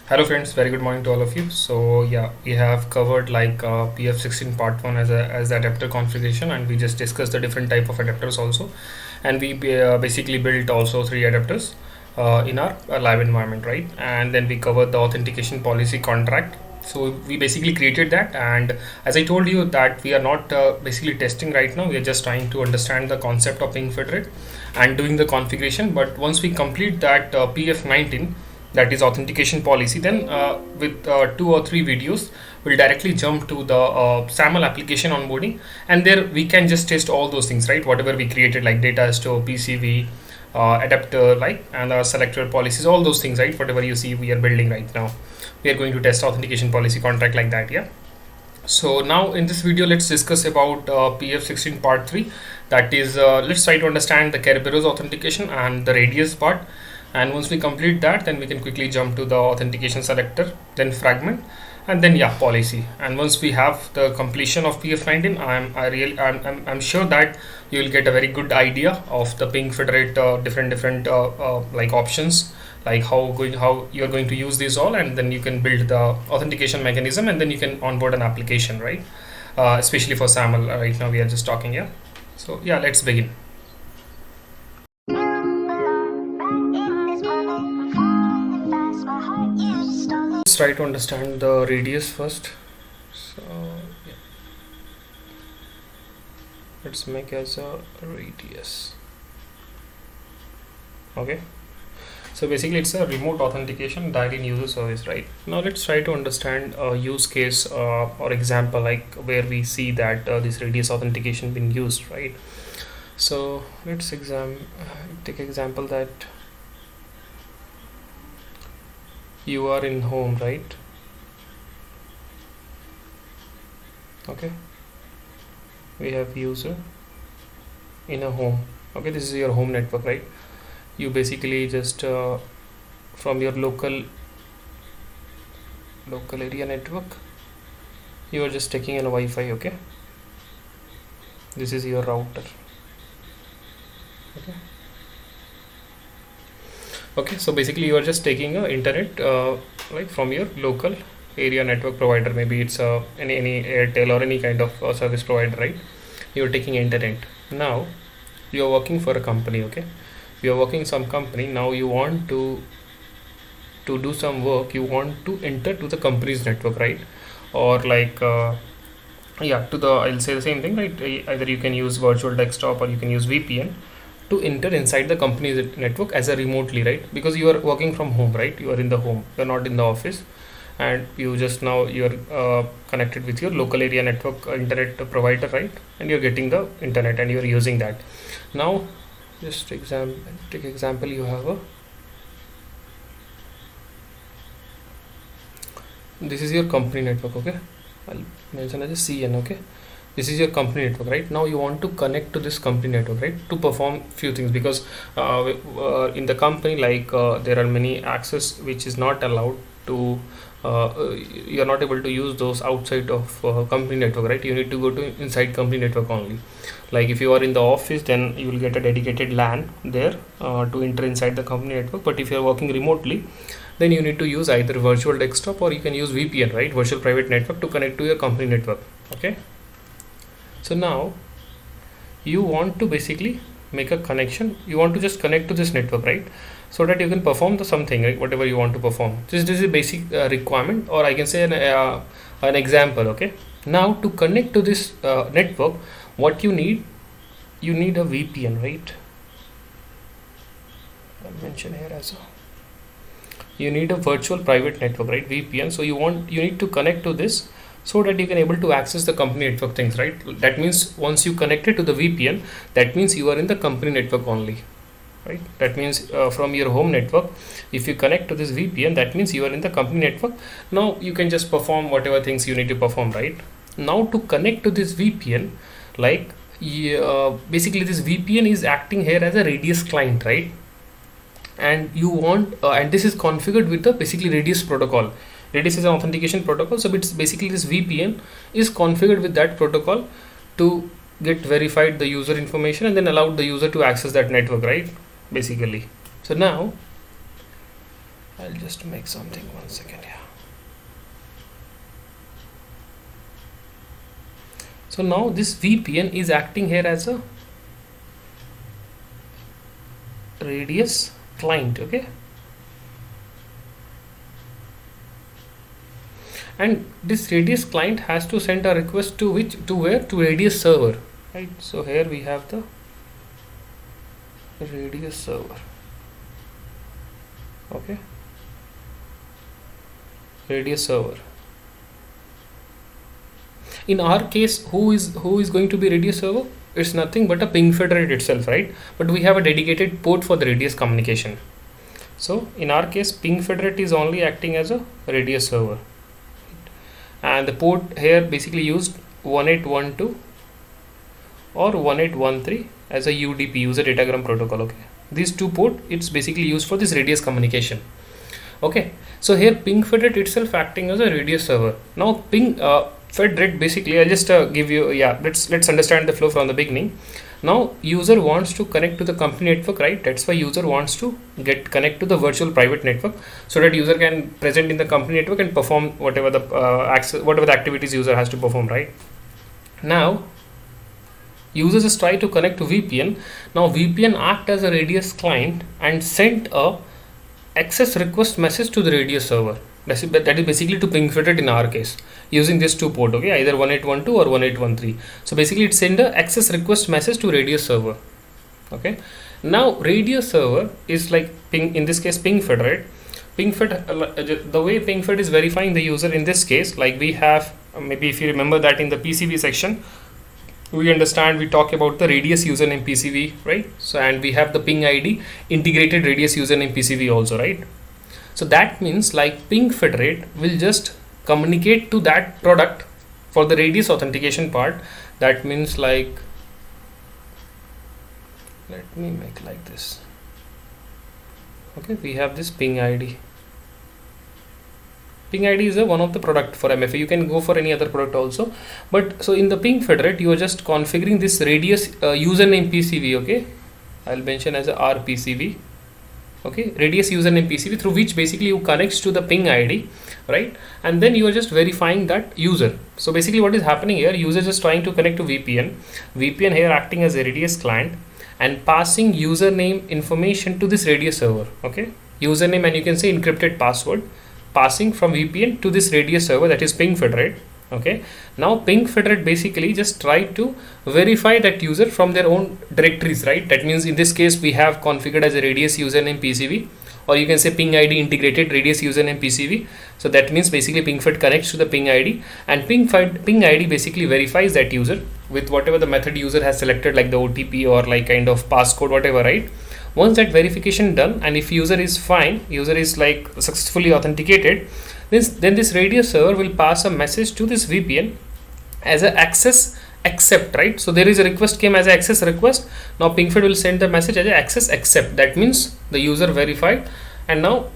Hello friends, very good morning to all of you. So yeah, we have covered like PF16 part 1 as the adapter configuration, and we just discussed the different type of adapters also, and we basically built also 3 adapters in our live environment, right? And then we covered the authentication policy contract. So we basically created that, and as I told you that we are not basically testing right now. We are just trying to understand the concept of PingFederate and doing the configuration. But once we complete that PF19, that is authentication policy, then with 2 or 3 videos we'll directly jump to the SAML application onboarding, and there we can just test all those things, right? Whatever we created, like data store, PCV, adapter, like, and our selector policies, all those things, right? Whatever you see we are building right now, we are going to test authentication policy contract like that. Yeah. So now in this video, let's discuss about PF16 part 3. That is, let's try to understand the Kerberos authentication and the radius part. And once we complete that, then we can quickly jump to the authentication selector, then fragment, and then yeah, policy. And once we have the completion of PF19, I'm sure that you will get a very good idea of the PingFederate different like options, like how you are going to use these all, and then you can build the authentication mechanism, and then you can onboard an application, right? Especially for SAML. Right now we are just talking. Yeah. So yeah, let's begin. Let's try to understand the radius first. So yeah, let's make as a radius. Okay. So basically it's a remote authentication died in user service, right? Now let's try to understand a use case or example, like where we see that this radius authentication being used, right? So let's take example that you are in home, right? Okay, we have user in a home. Okay, this is your home network, right? You basically just from your local area network, you are just taking a Wi-Fi. Okay, this is your router. Okay, so basically you are just taking a internet like from your local area network provider. Maybe it's any Airtel or any kind of service provider, right? You are taking internet. Now you are working for a company. Okay, you are working some company. Now you want to do some work. You want to enter to the company's network, right? Or like yeah, to the, I'll say the same thing, right? Either you can use virtual desktop or you can use VPN to enter inside the company's network as a remotely, right? Because you are working from home, right? You are in the home, you're not in the office, and you just now you're connected with your local area network internet provider, right? And you're getting the internet and you're using that. Now just take example, you have this is your company network. Okay, I'll mention as a CN. Okay, this is your company network, right? Now you want to connect to this company network, right, to perform few things, because in the company, like there are many access which is not allowed to you're not able to use those outside of company network, right? You need to go to inside company network only. Like if you are in the office, then you will get a dedicated LAN there to enter inside the company network. But if you are working remotely, then you need to use either virtual desktop or you can use VPN, right, virtual private network, to connect to your company network. Okay, so now you want to basically make a connection. You want to just connect to this network, right, so that you can perform the something, right, whatever you want to perform. This is a basic requirement, or I can say an example. Okay, now to connect to this network, what you need a VPN, right? I'll mention here as well. You need a virtual private network, right, VPN. So you need to connect to this so that you can able to access the company network things, right? That means once you connected to the VPN, that means you are in the company network only, right? That means from your home network, if you connect to this VPN, that means you are in the company network. Now you can just perform whatever things you need to perform, right? Now to connect to this VPN, like basically this VPN is acting here as a radius client, right? And you want and this is configured with the basically radius protocol. Radius is an authentication protocol, so it's basically this VPN is configured with that protocol to get verified the user information and then allowed the user to access that network, right, basically. So now I'll just make something 1 second. Yeah. So now this VPN is acting here as a radius client, okay, and this radius client has to send a request to where, to radius server, right? So here we have the radius server, okay, radius server. In our case, who is going to be radius server? It's nothing but a PingFederate itself, right? But we have a dedicated port for the radius communication. So in our case, PingFederate is only acting as a radius server, and the port here basically used 1812 or 1813 as a UDP, user datagram protocol, okay. These two port, it's basically used for this radius communication, okay. So here PingFederate itself acting as a radius server. Now PingFederate basically, I'll just give you, let's understand the flow from the beginning. Now user wants to connect to the company network, right? That's why user wants to connect to the virtual private network, so that user can present in the company network and perform whatever the activities user has to perform, right? Now users just try to connect to VPN. Now VPN act as a radius client and sent a access request message to the radius server. That is basically to PingFederate in our case, using this two port, okay, either 1812 or 1813. So basically it send a access request message to radius server, okay. Now radius server is like in this case PingFederate. The way PingFed is verifying the user in this case, like we have, maybe if you remember that in the PCV section, we talk about the radius username PCV, right? So, and we have the ping ID integrated radius username PCV also, right? So that means like PingFederate will just communicate to that product for the radius authentication part. That means like, let me make like this, okay. We have this ping ID. Ping ID is one of the product for MFA. You can go for any other product also, but so in the PingFederate you are just configuring this radius username PCV, okay. I'll mention as a RPCV, okay, radius username PCV, through which basically you connects to the ping ID, right? And then you are just verifying that user. So basically what is happening here, user just trying to connect to VPN here acting as a radius client and passing username information to this radius server, okay, username, and you can say encrypted password, passing from VPN to this radius server, that is PingFederate, okay. Now PingFederate basically just try to verify that user from their own directories, right? That means in this case we have configured as a radius username PCV, or you can say ping ID integrated radius username PCV. So that means basically PingFed connects to the ping ID, and ping ID basically verifies that user with whatever the method user has selected, like the OTP or like kind of passcode, whatever, right? Once that verification done, and if user is fine, user is like successfully authenticated, then this radius server will pass a message to this VPN as a access accept, right? So there is a request came as a access request. Now PingFed will send the message as a access accept. That means the user verified, and now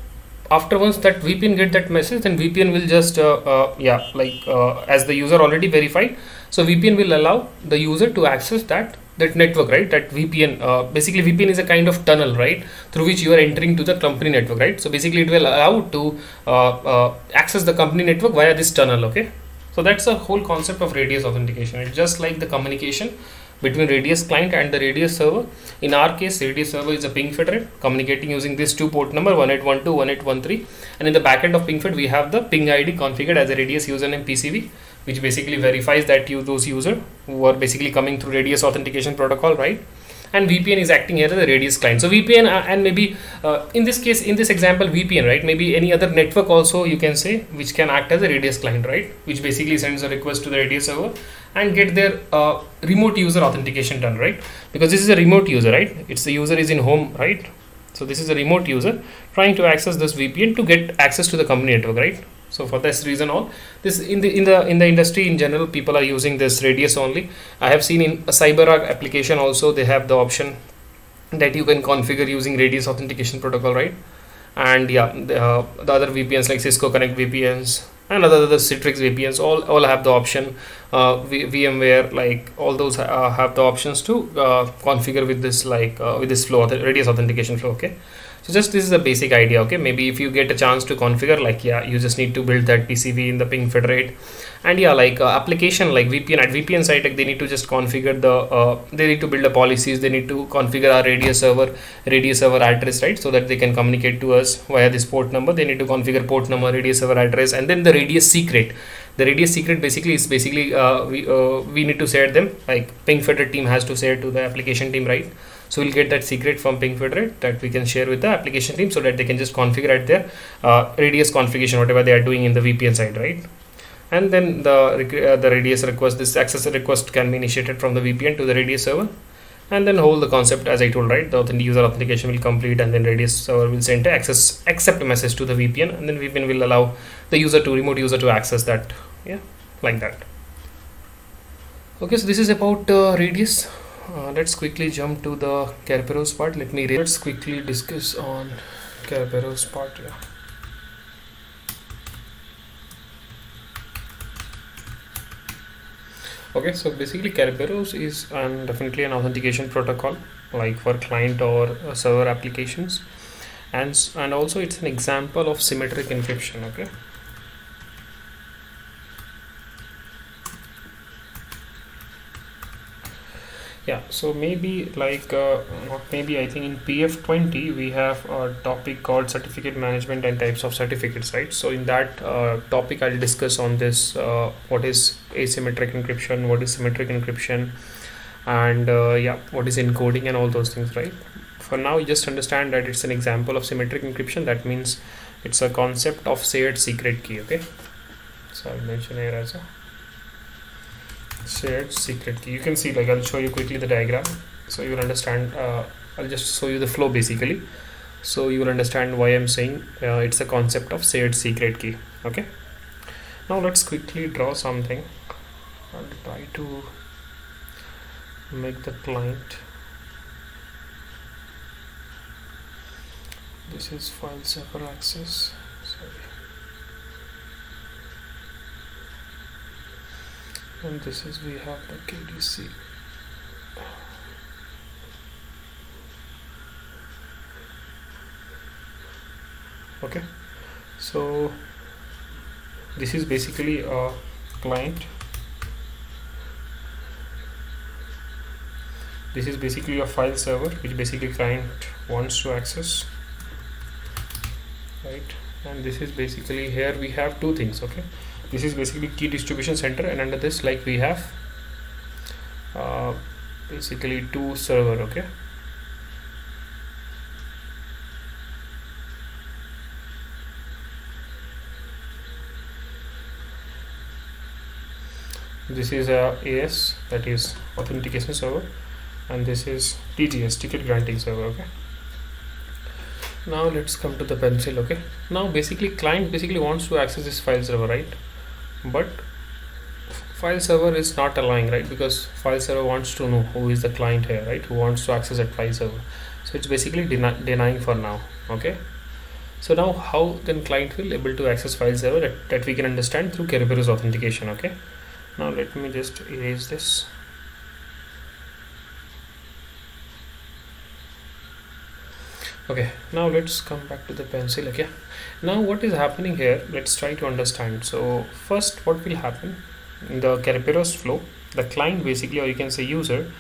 after once that VPN get that message, then VPN will just as the user already verified, so VPN will allow the user to access that network, right? That VPN, basically VPN is a kind of tunnel, right, through which you are entering to the company network, right? So basically it will allow to access the company network via this tunnel, okay. So that's the whole concept of radius authentication. It's just like the communication between radius client and the radius server. In our case, radius server is a PingFederate communicating using this two port number 1812, 1813, and in the backend of PingFed we have the ping ID configured as a radius username PCV, which basically verifies that those user who are basically coming through radius authentication protocol, right? And VPN is acting here as a radius client. So VPN and maybe in this case, in this example, VPN, right? Maybe any other network also you can say, which can act as a radius client, right? Which basically sends a request to the radius server and get their remote user authentication done, right? Because this is a remote user, right? It's the user is in home, right? So this is a remote user trying to access this VPN to get access to the company network, right? So for this reason, all this in the industry in general, people are using this radius only. I have seen in a CyberArk application also, they have the option that you can configure using radius authentication protocol, right? And yeah, the other VPNs like Cisco Connect VPNs and other Citrix VPNs all have the option. VMware, like all those have the options to configure with this with this flow, radius authentication flow, okay. So just this is a basic idea. Okay, maybe if you get a chance to configure, like, yeah, you just need to build that PCV in the PingFederate. And yeah, like application like VPN, at VPN site, like, they need to just configure the they need to build the policies, they need to configure our radius server address, right, so that they can communicate to us via this port number. They need to configure port number, radius server address, and then the radius secret. The radius secret basically is we need to share them, like PingFederate team has to share to the application team, right? So we'll get that secret from PingFederate that we can share with the application team, so that they can just configure at their radius configuration, whatever they are doing in the VPN side, right? And then the radius request, this access request can be initiated from the VPN to the radius server, and then hold the concept as I told, right? The user authentication will complete, and then radius server will send a accept message to the VPN, and then VPN will allow the remote user to access that, yeah, like that. Okay, so this is about radius. Let's quickly jump to the Kerberos part. Let's quickly discuss on Kerberos part. Yeah. Okay, so basically Kerberos is definitely an authentication protocol, like for client or server applications, and also it's an example of symmetric encryption. Okay. Yeah, so maybe like maybe I think in PF20 we have a topic called certificate management and types of certificates, right? So in that topic I'll discuss on this what is asymmetric encryption, what is symmetric encryption, and yeah, what is encoding and all those things, right? For now, you just understand that it's an example of symmetric encryption. That means it's a concept of shared secret key. Okay, so I'll mention here as a shared secret key. You can see, like, I'll show you quickly the diagram so you will understand. I'll just show you the flow basically, so you will understand why I'm saying it's a concept of shared secret key. Okay, now let's quickly draw something. I'll try to make the client. This is file server access. Sorry. And this is, we have the KDC. Okay, so this is basically a client. This is basically a file server which basically client wants to access, right? And this is basically, here we have two things. Okay, this is basically key distribution center, and under this, like, we have basically two server. Okay, this is a AS, that is authentication server, and this is TGS, ticket granting server. Okay, now let's come to the pencil. Okay, now basically client basically wants to access this file server, right? But file server is not allowing, right? Because file server wants to know who is the client here, right? Who wants to access that file server. So it's basically denying for now. Okay, so now how then client will able to access file server, that we can understand through Kerberos authentication. Okay, now let me just erase this. Okay, now let's come back to the pencil. Okay, now what is happening here, let's try to understand. So first, what will happen in the Kerberos flow, the client basically, or you can say user,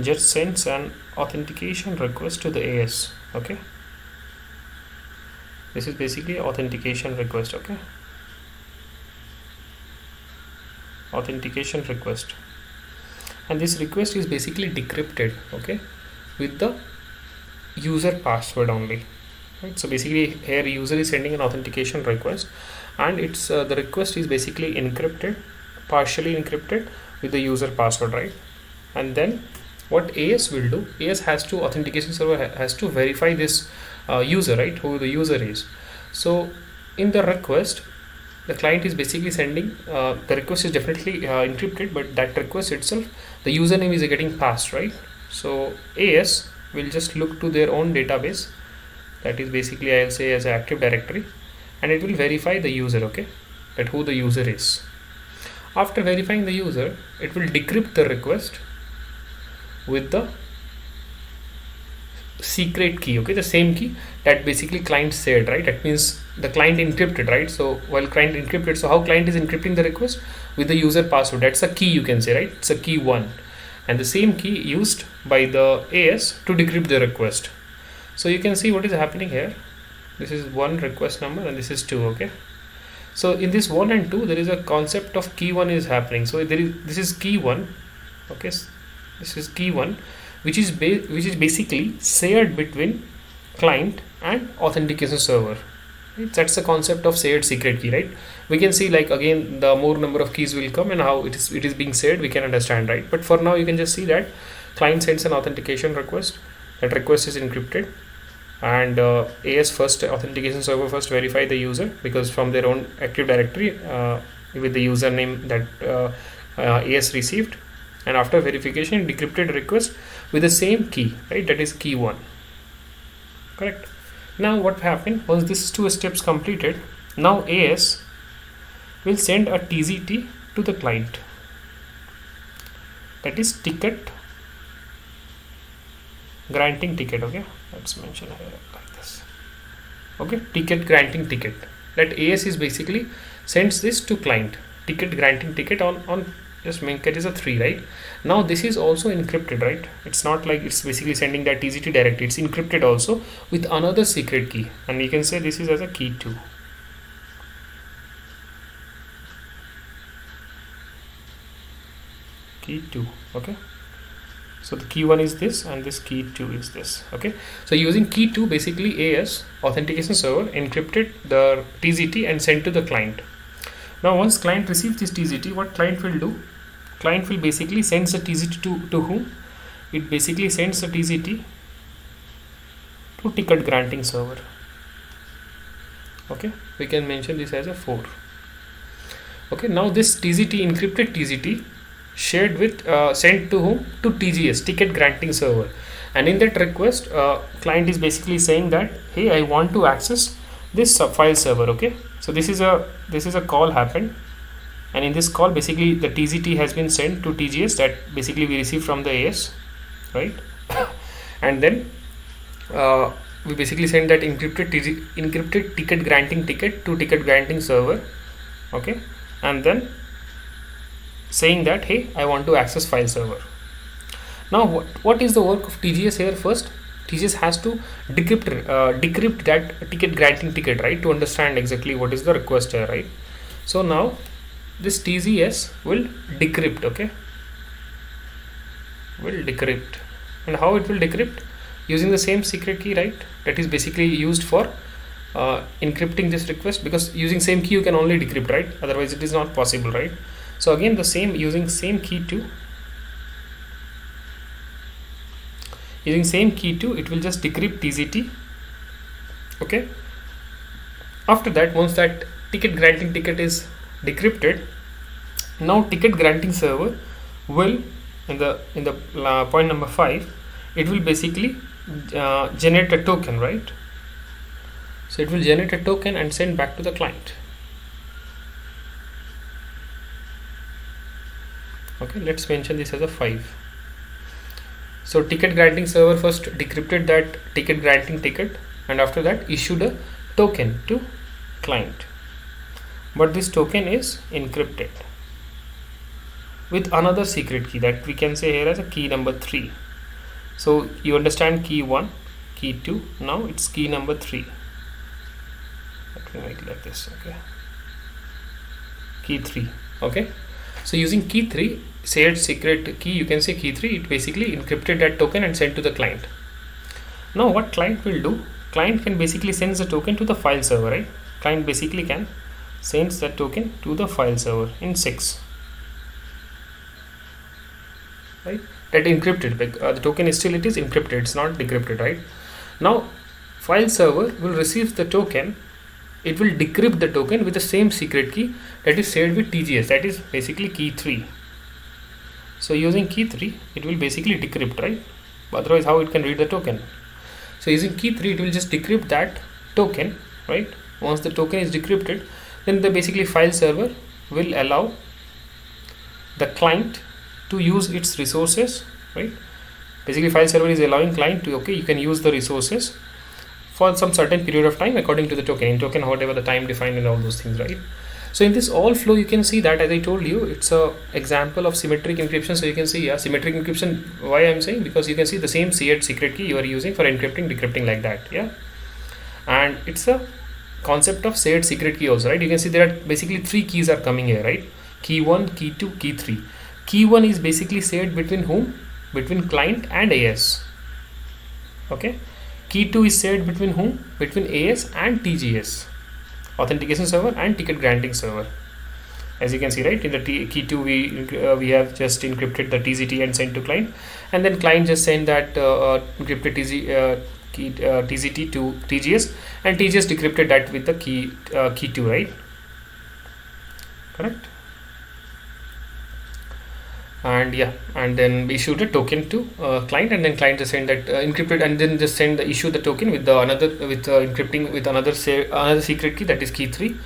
just sends an authentication request to the AS. Okay, this is basically authentication request. Okay, authentication request, and this request is basically decrypted, okay, with the user password only, right? So basically here user is sending an authentication request, and it's the request is basically encrypted, partially encrypted with the user password, right? And then what AS will do, AS has to, authentication server has to verify this user, right, who the user is. So in the request, the client is basically sending the request is definitely encrypted, but that request itself, the username is getting passed, right? So AS will just look to their own database, that is basically, I'll say, as an Active Directory, and it will verify the user, okay, that who the user is. After verifying the user, it will decrypt the request with the secret key, okay, the same key that basically client shared, right? That means the client encrypted, right? So while client encrypted, so how client is encrypting the request? With the user password. That's a key, you can say, right? It's a key 1, and the same key used by the AS to decrypt the request. So you can see what is happening here. This is 1 request number and this is 2, okay? So in this 1 and 2 there is a concept of key 1 is happening. So this is key 1, okay? This is key 1, which is basically shared between client and authentication server, right? That's the concept of shared secret key, right? We can see, like, again, the more number of keys will come and how it is being shared, we can understand, right? But for now you can just see that client sends an authentication request, that request is encrypted, and AS first, authentication server first verify the user, because from their own Active Directory with the username that AS received, and after verification decrypted request with the same key, right? That is key 1, correct? Now what happened, once these 2 steps completed, now AS will send a TZT to the client, that is ticket granting ticket, okay? Let's mention here like this, okay? Ticket granting ticket, that AS is basically sends this to client, ticket granting ticket on just make it is a 3, right? Now this is also encrypted, right? It's not like it's basically sending that TZT directly, it's encrypted also with another secret key, and you can say this is as a key 2. Key 2, okay? So the key 1 is this and this key 2 is this, okay? So using key 2, basically AS, authentication server, encrypted the TZT and sent to the client. Now once client receives this TZT, what client will do? Client will basically sends the TZT to whom? It basically sends the TZT to ticket granting server, okay? We can mention this as a 4, okay? Now this TZT, encrypted TZT, shared with sent to whom? To TGS, ticket granting server, and in that request client is basically saying that, hey, I want to access this file server, okay? So this is a call happened, and in this call basically the TZT has been sent to TGS that basically we received from the AS, right? And then we basically send that encrypted ticket granting ticket to ticket granting server, okay? And then saying that, hey, I want to access file server. Now what is the work of TGS here? First, TGS has to decrypt that ticket granting ticket, right, to understand exactly what is the request here, right? So now this TGS will decrypt, okay? Will decrypt, and how it will decrypt? Using the same secret key, right? That is basically used for encrypting this request, because using same key you can only decrypt, right? Otherwise it is not possible, right? So again the same, using same key 2, it will just decrypt TZT, okay? After that, once that ticket granting ticket is decrypted, now ticket granting server will, in the point number 5, it will basically generate a token, right? So it will generate a token and send back to the client, okay? Let's mention this as a 5. So ticket granting server first decrypted that ticket granting ticket, and after that issued a token to client, but this token is encrypted with another secret key that we can say here as a key number 3. So you understand key 1, key 2, now it's key number 3. Let me make it like this, okay? Key 3, okay? So using key 3, shared secret key, you can say key 3, it basically encrypted that token and sent to the client. Now what client will do? Client can basically send the token to the file server, right? Client basically can send that token to the file server in 6, right? That encrypted, the token is still, it is encrypted, it's not decrypted, right? Now file server will receive the token, it will decrypt the token with the same secret key that is shared with TGS, that is basically key 3. So using key 3, it will basically decrypt, right? Otherwise how it can read the token? So using key 3, it will just decrypt that token, right? Once the token is decrypted, then the basically file server will allow the client to use its resources, right, Basically, file server is allowing client to, okay, you can use the resources for some certain period of time according to the token, in token whatever the time defined and all those things, right? So in this all flow, you can see that, as I told you, it's a example of symmetric encryption. So you can see, yeah, symmetric encryption. Why I'm saying, because you can see the same shared secret key you are using for encrypting, decrypting, like that, yeah. And it's a concept of shared secret key also, right? You can see there are basically three keys are coming here, right? Key 1, key 2, key 3. Key 1 is basically shared between whom? Between client and AS. Okay. Key 2 is shared between whom? Between AS and TGS, authentication server and ticket granting server. As you can see, right, in the key 2 we have just encrypted the TZT and sent to client, and then client just send that encrypted TZT to TGS, and TGS decrypted that with the key 2, right? Correct. And yeah, and then we issued a token to client, and then client just send that encrypted, and then just send the issue the token with the encrypting with another secret key, that is key 3,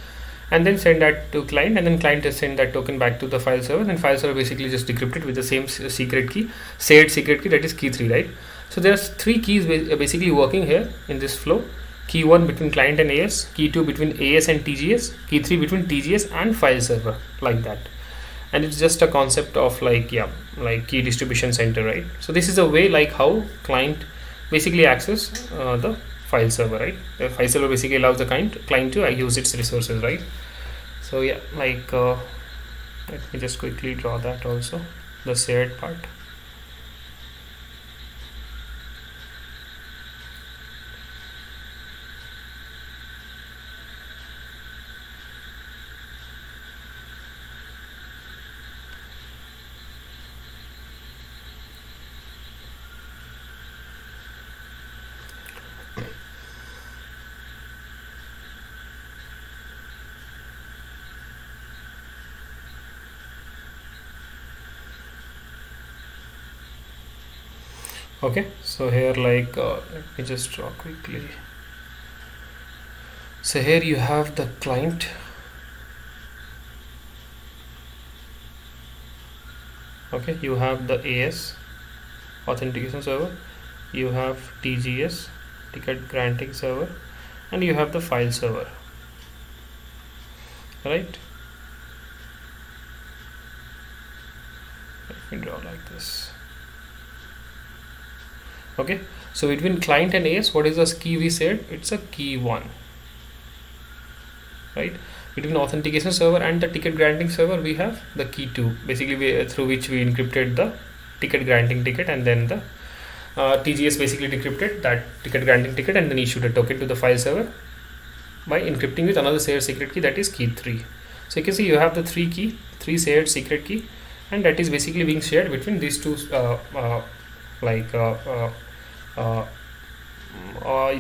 and then send that to client, and then client just send that token back to the file server, and file server basically just decrypted with the same secret key, shared secret key, that is key 3, right? So there's three keys basically working here in this flow. Key 1 between client and AS, key 2 between AS and TGS, key 3 between TGS and file server, like that. And it's just a concept of like, yeah, like key distribution center, right? So this is a way like how client basically access the file server, right? The file server basically allows the client to use its resources, right? So yeah, like let me just quickly draw that also, the shared part. Okay, so here like let me just draw quickly. So here you have the client, okay, you have the AS, authentication server, you have TGS, ticket granting server, and you have the file server, right? Let me draw like this. Okay, so between client and AS, what is the key we said? It's a key 1, right? Between authentication server and the ticket granting server, we have the key 2, basically through which we encrypted the ticket granting ticket, and then the TGS basically decrypted that ticket granting ticket, and then issued a token to the file server by encrypting with another shared secret key, that is key 3. So you can see you have the three shared secret key, and that is basically being shared between these two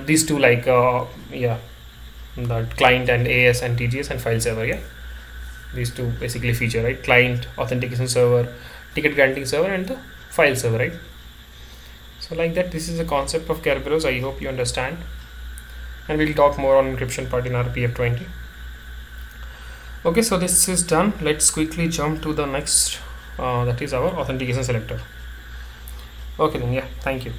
these two, like yeah, the client and AS and TGS and file server, yeah, these two basically feature, right? Client, authentication server, ticket granting server, and the file server, right? So like that, this is the concept of Kerberos. I hope you understand, and we'll talk more on encryption part in our PF20. Okay, so this is done. Let's quickly jump to the next, that is our authentication selector. Okay then, yeah, thank you.